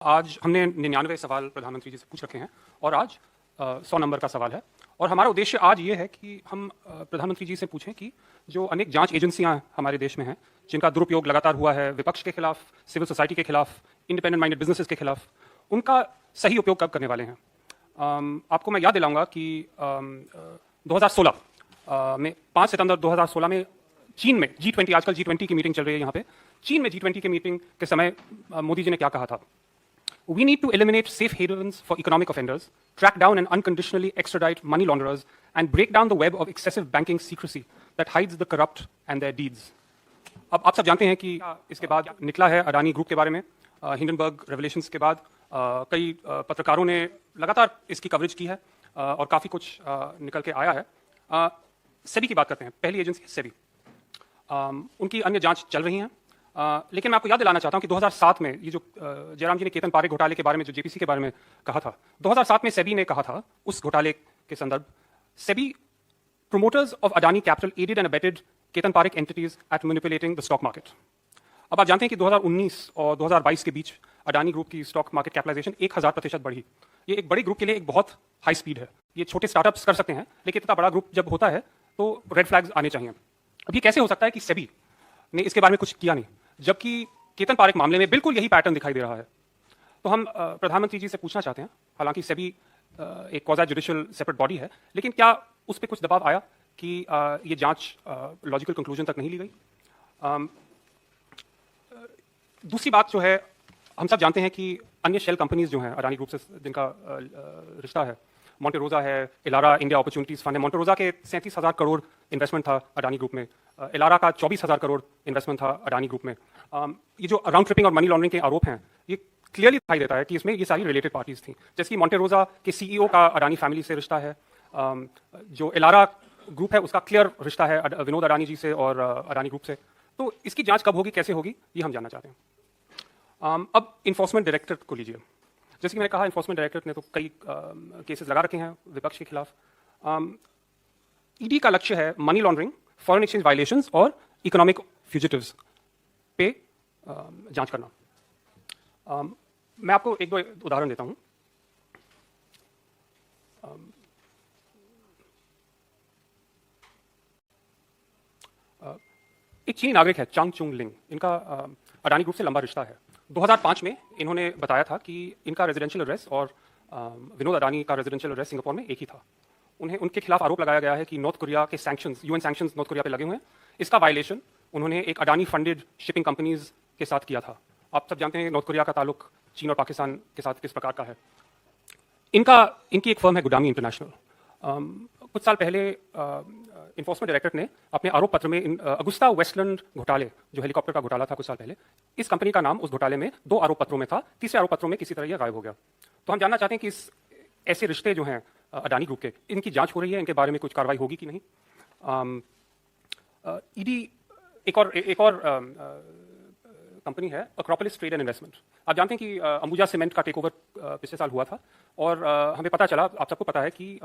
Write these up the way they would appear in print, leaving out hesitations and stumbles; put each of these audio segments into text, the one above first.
आज हमने 99 सवाल प्रधानमंत्री जी से पूछ रखे हैं और आज 100 नंबर का सवाल है। और हमारा उद्देश्य आज ये है कि हम प्रधानमंत्री जी से पूछें कि जो अनेक जांच एजेंसियां हमारे देश में हैं, जिनका दुरुपयोग लगातार हुआ है विपक्ष के खिलाफ, सिविल सोसाइटी के खिलाफ, इंडिपेंडेंट माइंडेड बिजनेसेस के खिलाफ, उनका सही उपयोग कब करने वाले हैं। आपको मैं याद दिलाऊंगा कि 2016 में 5 सितंबर 2016 में चीन में G20, आजकल G20 की मीटिंग चल रही है यहाँ पे, चीन में G20 की मीटिंग के समय मोदी जी ने क्या कहा था। We need to eliminate safe havens for economic offenders, track down and unconditionally extradite money launderers, and break down the web of excessive banking secrecy that hides the corrupt and their deeds. अब आप सब जानते हैं कि इसके बाद निकला है अडानी ग्रुप के बारे में, हिंडनबर्ग रेवलेशंस के बाद कई पत्रकारों ने लगातार इसकी कवरेज की है और काफ़ी कुछ निकल के आया है। सेबी की बात करते हैं, पहली एजेंसी सेबी, उनकी अन्य जांच चल रही हैं। लेकिन मैं आपको याद दिलाना चाहता हूं कि 2007 में ये जो जयराम जी ने केतन पारेख घोटाले के बारे में, जो जेपीसी के बारे में कहा था, 2007 में सेबी ने कहा था उस घोटाले के संदर्भ, SEBI promoters of Adani capital aided and abetted Ketan Parekh entities at manipulating the stock market. अब आप जानते हैं कि 2019 और 2022 के बीच अडानी ग्रुप की स्टॉक मार्केट कैपिटलाइजेशन 1000% बढ़ी। ये एक बड़ी ग्रुप के लिए एक बहुत हाई स्पीड है। ये छोटे स्टार्टअप्स कर सकते हैं, लेकिन इतना बड़ा ग्रुप जब होता है तो रेड फ्लैग्स आने चाहिए। अब ये कैसे हो सकता है कि सेबी ने इसके बारे में कुछ किया नहीं, जबकि केतन पारेख मामले में बिल्कुल यही पैटर्न दिखाई दे रहा है। तो हम प्रधानमंत्री जी से पूछना चाहते हैं, हालांकि सेबी एक क्वाज़ी जुडिशियल सेपरेट बॉडी है, लेकिन क्या उस पर कुछ दबाव आया कि ये जांच लॉजिकल कंक्लूजन तक नहीं ली गई। दूसरी बात जो है, हम सब जानते हैं कि अन्य शेल कंपनीज जो हैं अडानी ग्रुप से जिनका रिश्ता है, मोंटेरोजा है, इलारा इंडिया अपॉर्चुनिटीज फंड है। मोंटेरोजा के 37,000 करोड़ इन्वेस्टमेंट था अडानी ग्रुप में, इलारा का 24,000 करोड़ इन्वेस्टमेंट था अडानी ग्रुप में। ये जो राउंड ट्रिपिंग और मनी लॉन्ड्रिंग के आरोप हैं, ये क्लियरली दिखाई देता है कि इसमें ये सारी रिलेटेड पार्टीज थी। जैसे कि मोंटेरोजा के सीईओ का अडानी फैमिली से रिश्ता है, जो इलारा ग्रुप है उसका क्लियर रिश्ता है विनोद अडानी जी से और अडानी ग्रुप से। तो इसकी जांच कब होगी, कैसे होगी, ये हम जानना चाहते हैं। अब इन्फोर्समेंट डायरेक्टरेट को लीजिए। जैसे कि मैंने कहा, इन्फोर्समेंट डायरेक्टरेट ने तो कई केसेस लगा रखे हैं विपक्ष के खिलाफ। ईडी का लक्ष्य है money laundering, foreign exchange violations और इकोनॉमिक फ्यूजिटिव्स पे जांच करना। मैं आपको एक दो उदाहरण देता हूं। एक चीनी नागरिक है चांग चुंग लिंग, इनका अडानी ग्रुप से लंबा रिश्ता है। 2005 में इन्होंने बताया था कि इनका रेजिडेंशियल एड्रेस और विनोद अडानी का रेजिडेंशियल एड्रेस सिंगापुर में एक ही था। उनके खिलाफ आरोप लगाया गया है कि नॉर्थ कोरिया के sanctions, UN sanctions north Korea पे लगे हुए हैं। इसका वायलेशन उन्होंने एक अडानी फंडेड शिपिंग कंपनीज के साथ किया था। आप सब जानते हैं नॉर्थ कोरिया का ताल्लुक चीन और पाकिस्तान के साथ किस प्रकार का है। इनकी एक फर्म है गुडामी इंटरनेशनल। कुछ साल पहले इन्फोर्समेंट डायरेक्टरेट ने अपने आरोप पत्र में अगुस्ता वेस्टलैंड घोटाले, जो हेलीकॉप्टर का घोटाला था कुछ साल पहले, इस कंपनी का नाम उस घोटाले में 2 आरोप पत्रों में था। तीसरे आरोप पत्रों में किसी तरह यह गायब हो गया। तो हम जानना चाहते हैं कि ऐसे रिश्ते जो हैं अडानी ग्रुप के, इनकी जांच हो रही है, इनके बारे में कुछ कार्रवाई होगी कि नहीं। ईडी एक और कंपनी है अक्रोपोलिस ट्रेड एंड इन्वेस्टमेंट। आप जानते हैं कि अंबुजा सीमेंट का टेकओवर पिछले साल हुआ था और हमें पता चला, आप सबको पता है कि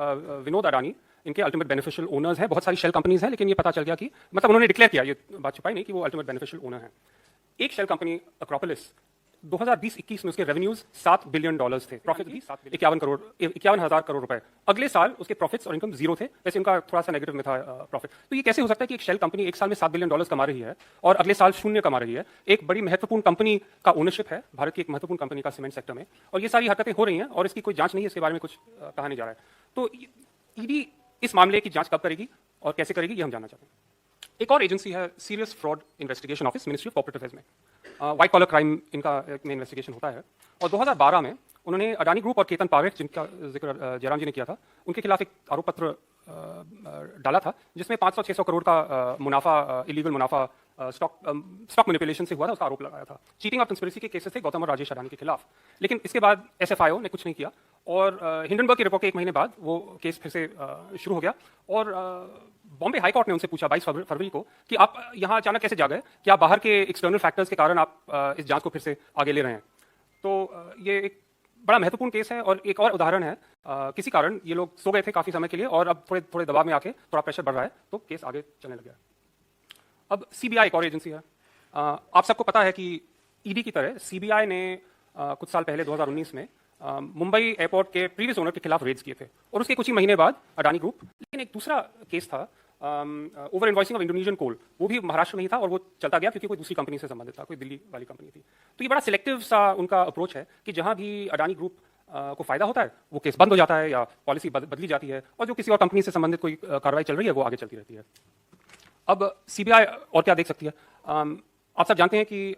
विनोद अडानी इनके अल्टीमेट बेनिफिशियल ओनर्स हैं। बहुत सारी शेल कंपनीज हैं, लेकिन ये पता चल गया कि मतलब उन्होंने डिक्लेयर किया, ये बात छुपाई नहीं, कि वो अल्टीमेट बेनिफिशियल ओनर हैं। एक शेल कंपनी अक्रोपोलिस, 2020-21 में उसके रेवेन्यूज $7 बिलियन थे, प्रॉफिट भी 51,000 करोड़ रुपए। अगले साल उसके प्रॉफिट्स और इनकम जीरो थे, वैसे उनका थोड़ा सा नेगेटिव में था प्रॉफिट। तो ये कैसे हो सकता है कि एक शेल कंपनी एक साल में $7 बिलियन कमा रही है और अगले साल शून्य कमा रही है। एक बड़ी महत्वपूर्ण कंपनी का ओनरशिप है, भारत की एक महत्वपूर्ण कंपनी का सीमेंट सेक्टर में, और ये सारी हरकतें हो रही हैं और इसकी कोई जांच नहीं है, इसके बारे में कुछ कहा नहीं जा रहा है। तो ईडी इस मामले की जांच कब करेगी और कैसे करेगी, ये हम जानना चाहते हैं। एक और एजेंसी है serious fraud investigation office, ministry of corporate affairs में। व्हाइट कॉलर क्राइम इनका में इन्वेस्टिगेशन होता है। और 2012 में उन्होंने अडानी ग्रुप और केतन पारेख, जिनका जिक्र जयराम जी ने किया था, उनके खिलाफ एक आरोप पत्र डाला था, जिसमें 500-600 करोड़ का मुनाफा, इलीगल मुनाफा स्टॉक मैनिपुलेशन से हुआ था, उसका आरोप लगाया था। चीटिंग और कंस्पिरेसी के केसेस थे गौतम और राजेश अडानी के खिलाफ। लेकिन इसके बाद एसएफआईओ ने कुछ नहीं किया और हिंडनबर्ग की रिपोर्ट के 1 महीने बाद वो केस फिर से शुरू हो गया। और बॉम्बे हाई कोर्ट ने उनसे पूछा 22 फरवरी को कि आप यहाँ अचानक कैसे जा गए, कि आप बाहर के एक्सटर्नल फैक्टर्स के कारण आप इस जांच को फिर से आगे ले रहे हैं। तो ये एक बड़ा महत्वपूर्ण केस है। और एक और उदाहरण है, किसी कारण ये लोग सो गए थे काफी समय के लिए और अब थोड़े दबाव में आके थोड़ा प्रेशर बढ़ रहा है, तो केस आगे चलने लग गया। अब सीबीआई एक और एजेंसी है। आप सबको पता है कि ईडी की तरह सीबीआई ने कुछ साल पहले 2019 में मुंबई एयरपोर्ट के प्रीवियस ओनर के खिलाफ रेड्स किए थे और उसके कुछ ही महीने बाद अडानी ग्रुप, लेकिन एक दूसरा केस था ओवर इन्वॉइसिंग ऑफ इंडोनेशियन कोल, वो भी महाराष्ट्र में ही था और वो चलता गया क्योंकि कोई दूसरी कंपनी से संबंधित था, कोई दिल्ली वाली कंपनी थी। तो ये बड़ा सिलेक्टिव सा उनका अप्रोच है कि जहां भी अडानी ग्रुप को फायदा होता है वो केस बंद हो जाता है या पॉलिसी बदली जाती है, और जो किसी और कंपनी से संबंधित कोई कार्रवाई चल रही है वो आगे चलती रहती है। अब सीबीआई और क्या देख सकती है? आप सब जानते हैं कि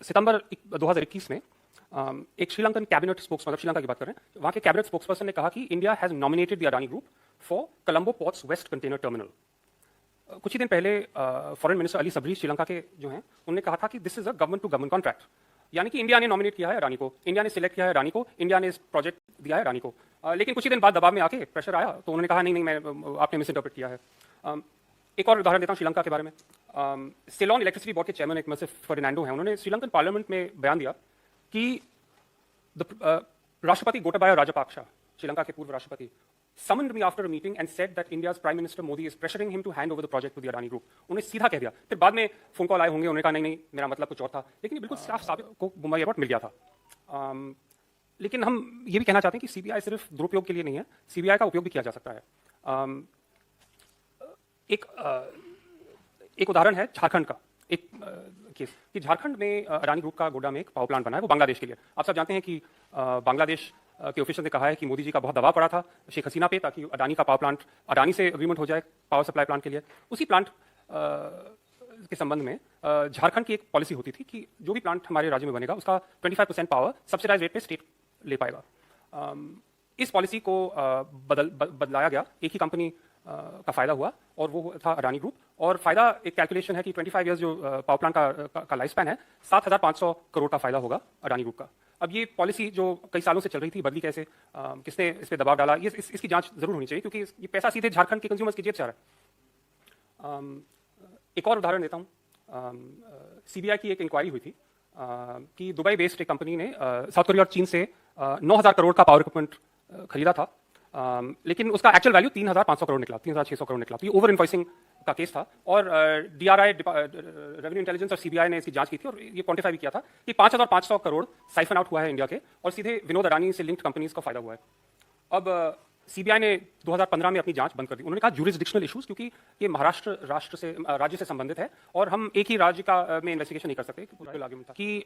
सितंबर 2021 में एक श्रीलंकन कैबिनेट स्पोक्स, मतलब श्रीलंका की बात कर रहे हैं, वहां के कैबिनेट स्पोक्सपर्सन ने कहा कि India has nominated the Adani group for Colombo ports west container terminal. कुछ ही दिन पहले फॉरेन मिनिस्टर अली सबरी श्रीलंका के जो हैं उन्होंने कहा था कि this is a government to government contract, यानी कि इंडिया ने नॉमिनेट किया है अडानी को, इंडिया ने सिलेक्ट किया है अडानी को, इंडिया ने इस प्रोजेक्ट दिया है अडानी को। लेकिन कुछ ही दिन बाद दबाव में आके प्रेशर आया तो उन्होंने कहा नहीं, आपने मिस इंटरप्रेट किया है। एक और उदाहरण देता हूँ श्रीलंका के बारे में। सिलोन इलेक्ट्रिसिटी बोर्ड के चेयरमैन एक मर्सिफ फर्डिनांडो हैं, उन्होंने श्रीलंकन पार्लियामेंट में बयान दिया कि राष्ट्रपति गोटाबाया राजपक्षे, श्रीलंका के पूर्व राष्ट्रपति, summoned me after a meeting and said that India's Prime Minister Modi is pressuring him to hand over the project to the Adani Group. उन्हें सीधा कह दिया। फिर बाद में फोन कॉल आए होंगे, उन्होंने कहा नहीं, मेरा मतलब कुछ और था, लेकिन ये बिल्कुल साफ साबित को मुंबई एयरपोर्ट मिल गया था। लेकिन हम ये भी कहना चाहते हैं कि सीबीआई सिर्फ दुरुपयोग के लिए नहीं है, सीबीआई का उपयोग भी किया जा सकता है। एक उदाहरण है झारखंड का, एक केस कि झारखंड में अडानी ग्रुप का गोड्डा में एक पावर प्लांट बना है, वो बांग्लादेश के लिए। आप सब जानते हैं कि बांग्लादेश के ऑफिशियल ने कहा है कि मोदी जी का बहुत दबाव पड़ा था शेख हसीना पे ताकि अडानी का पावर प्लांट, अडानी से एग्रीमेंट हो जाए पावर सप्लाई प्लांट के लिए। उसी प्लांट के संबंध में झारखंड की एक पॉलिसी होती थी कि जो भी प्लांट हमारे राज्य में बनेगा उसका 25% पावर सब्सिडाइज रेट पे स्टेट ले पाएगा। इस पॉलिसी को बदलाया गया, एक ही कंपनी का फायदा हुआ और वो था अडानी ग्रुप। और फायदा, एक कैलकुलेशन है कि 25 इयर्स जो पावर प्लांट का लाइफ स्पैन है, 7,500 करोड़ का फायदा होगा अडानी ग्रुप का। अब ये पॉलिसी जो कई सालों से चल रही थी बदली कैसे, किसने इस पर दबाव डाला, ये इसकी जांच जरूर होनी चाहिए क्योंकि ये पैसा सीधे झारखंड के कंज्यूमर्स की जेब से आ रहा है। एक और उदाहरण देता हूँ। सीबीआई की एक इंक्वायरी हुई थी कि दुबई बेस्ड एक कंपनी ने साउथ कोरिया और चीन से 9,000 करोड़ का पावर इक्विपमेंट खरीदा था, लेकिन उसका एक्चुअल वैल्यू 3,500 करोड़ निकला, 3,600 करोड़ निकला। तो ये ओवर इन्वॉइसिंग का केस था और डीआरआई, रेवेन्यू इंटेलिजेंस और सीबीआई ने इसकी जांच की थी और ये क्वांटिफाई भी किया था कि 5,500 करोड़ साइफन आउट हुआ है इंडिया के और सीधे विनोद अडानी से लिंक्ड कंपनीज को फायदा हुआ है। अब सीबीआई ने 2015 में अपनी जांच बंद कर दी। उन्होंने कहा ज्यूरिसडिक्शनल इश्यूज, क्योंकि ये महाराष्ट्र राज्य से संबंधित है और हम एक ही राज्य का में इन्वेस्टिगेशन नहीं कर सकते। आर्गुमेंट था कि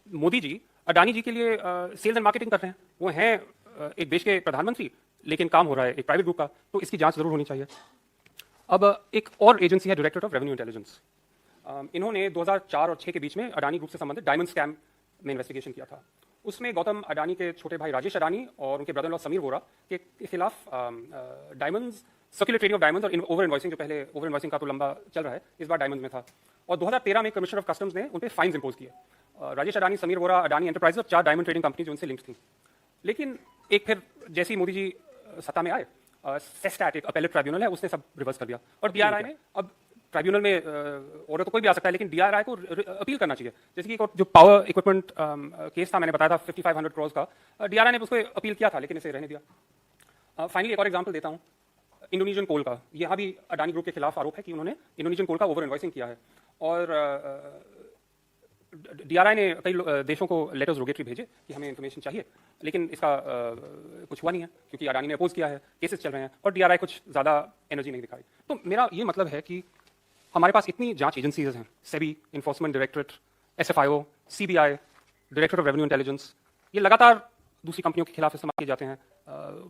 मोदी जी अडानी जी के लिए सेल्स एंड मार्केटिंग कर रहे हैं, वो हैं एक देश के प्रधानमंत्री, लेकिन काम हो रहा है एक प्राइवेट ग्रुप का, तो इसकी जांच जरूर होनी चाहिए। अब एक और एजेंसी है डायरेक्टरेट ऑफ रेवेन्यू इंटेलिजेंस। इन्होंने 2004 और 6 के बीच में अडानी ग्रुप से संबंधित डायमंड स्कैम में इन्वेस्टिगेशन किया था। उसमें गौतम अडानी के छोटे भाई राजेश अडानी और उनके brother in law Sameer Vora के खिलाफ diamonds, circular trading of diamonds और ओवर इन्वॉइसिंग, जो पहले ओवर इन्वॉइसिंग का तो लंबा चल रहा है, इस बार डायमंड्स में था। और 2013 में कमिश्नर ऑफ कस्टम्स ने उन पर फाइन्स इंपोज किए। राजेश अडानी, समीर वोरा, अडानी एंटरप्राइजेस और 4 डायमंड ट्रेडिंग कंपनी जो उनसे लिंक्ड थी। लेकिन एक फिर जैसे ही मोदी जी सत्ता में आए, सेस्टैट एक अपेलेट ट्राइब्यूनल है, उसने सब रिवर्स कर दिया और डीआरआई ने, अब ट्राइब्यूनल में ऑर्डर तो कोई भी आ सकता है, लेकिन डीआरआई को अपील करना चाहिए। जैसे कि जो पावर इक्विपमेंट केस था, मैंने बताया था 5500 करोड़ का, डीआरआई ने उसको अपील किया था लेकिन इसे रहने दिया। फाइनली एक और एग्जांपल देता हूँ इंडोनेशियन कोल का। यहाँ भी अडानी ग्रुप के खिलाफ आरोप है कि उन्होंने इंडोनेशियन कोल का ओवर इन्वॉइसिंग किया है और डीआरआई ने कई देशों को लेटर्स रोगेटरी भेजे कि हमें इन्फॉर्मेशन चाहिए, लेकिन इसका कुछ हुआ नहीं है क्योंकि अडानी ने अपोज किया है, केसेस चल रहे हैं और डीआरआई कुछ ज़्यादा एनर्जी नहीं दिखाई। तो मेरा ये मतलब है कि हमारे पास इतनी जांच एजेंसीज हैं, SEBI, enforcement directorate, SFIO, CBI, directorate of revenue intelligence, ये लगातार दूसरी कंपनियों के खिलाफ इस्तेमाल किए जाते हैं,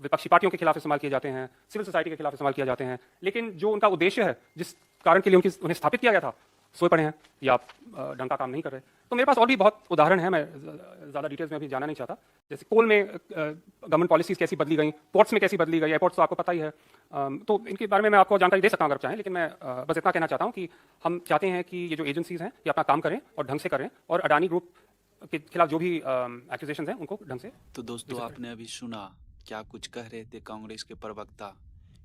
विपक्षी पार्टियों के खिलाफ इस्तेमाल किए जाते हैं, सिविल सोसाइटी के खिलाफ इस्तेमाल किए जाते हैं, लेकिन जो उनका उद्देश्य है, जिस कारण के लिए उन्हें स्थापित किया गया था, सोए पड़े हैं या ढंग का काम नहीं कर रहे। तो मेरे पास और भी बहुत उदाहरण है, मैं ज़्यादा डिटेल्स में अभी जाना नहीं चाहता। जैसे कोल में गवर्नमेंट पॉलिसीज़ कैसी बदली गई, पोर्ट्स में कैसी बदली गई, एयरपोर्ट्स तो आपको पता ही है। तो इनके बारे में मैं आपको जानकारी दे सकता हूँ अगर चाहें, लेकिन मैं बस इतना कहना चाहता हूँ कि हम चाहते हैं कि ये जो एजेंसीज़ हैं ये अपना काम करें और ढंग से करें और अडानी ग्रुप के खिलाफ जो भी एक्यूजेशंस हैं उनको ढंग से। तो दोस्तों, आपने अभी सुना क्या कुछ कह रहे थे कांग्रेस के प्रवक्ता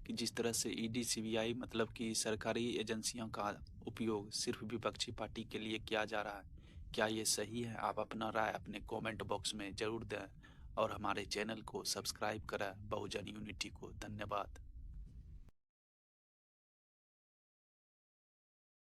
कि जिस तरह से ईडी, सीबीआई मतलब कि सरकारी एजेंसियों का उपयोग सिर्फ विपक्षी पार्टी के लिए किया जा रहा है। क्या ये सही है? आप अपना राय अपने कमेंट बॉक्स में ज़रूर दें और हमारे चैनल को सब्सक्राइब करें बहुजन यूनिटी को। धन्यवाद।